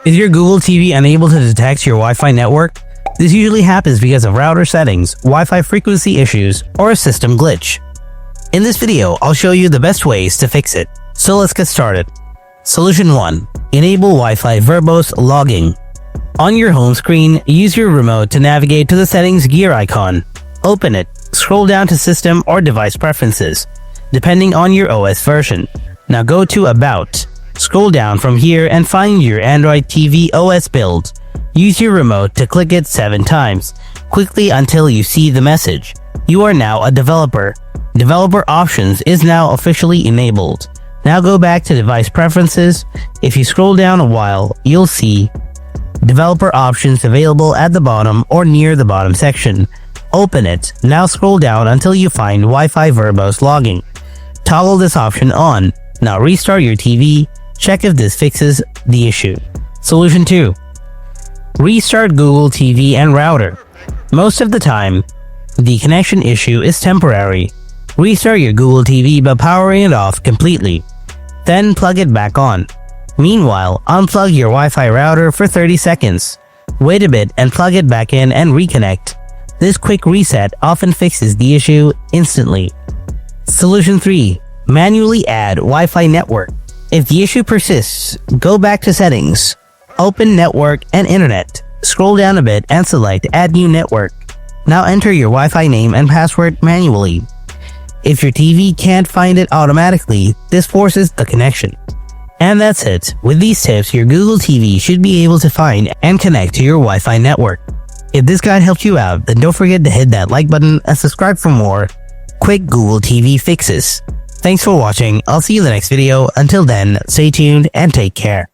Is your Google TV unable to detect your Wi-Fi network? This usually happens because of router settings, Wi-Fi frequency issues, or a system glitch. In this video, I'll show you the best ways to fix it. So let's get started. Solution 1. Enable Wi-Fi verbose logging. On your home screen, use your remote to navigate to the settings gear icon. Open it, scroll down to System or Device Preferences, depending on your OS version. Now go to About. Scroll down from here and find your Android TV OS build. Use your remote to click it 7 times, quickly until you see the message. You are now a developer. Developer Options is now officially enabled. Now go back to Device Preferences. If you scroll down a while, you'll see Developer Options available at the bottom or near the bottom section. Open it. Now scroll down until you find Wi-Fi verbose logging. Toggle this option on. Now restart your TV. Check if this fixes the issue. Solution 2. Restart Google TV and router. Most of the time, the connection issue is temporary. Restart your Google TV by powering it off completely. Then plug it back on. Meanwhile, unplug your Wi-Fi router for 30 seconds. Wait a bit and plug it back in and reconnect. This quick reset often fixes the issue instantly. Solution 3. Manually add Wi-Fi network. If the issue persists, go back to Settings. Open Network and Internet. Scroll down a bit and select Add New Network. Now enter your Wi-Fi name and password manually. If your TV can't find it automatically, this forces the connection. And that's it. With these tips, your Google TV should be able to find and connect to your Wi-Fi network. If this guide helped you out, then don't forget to hit that like button and subscribe for more quick Google TV fixes. Thanks for watching. I'll see you in the next video. Until then, stay tuned and take care.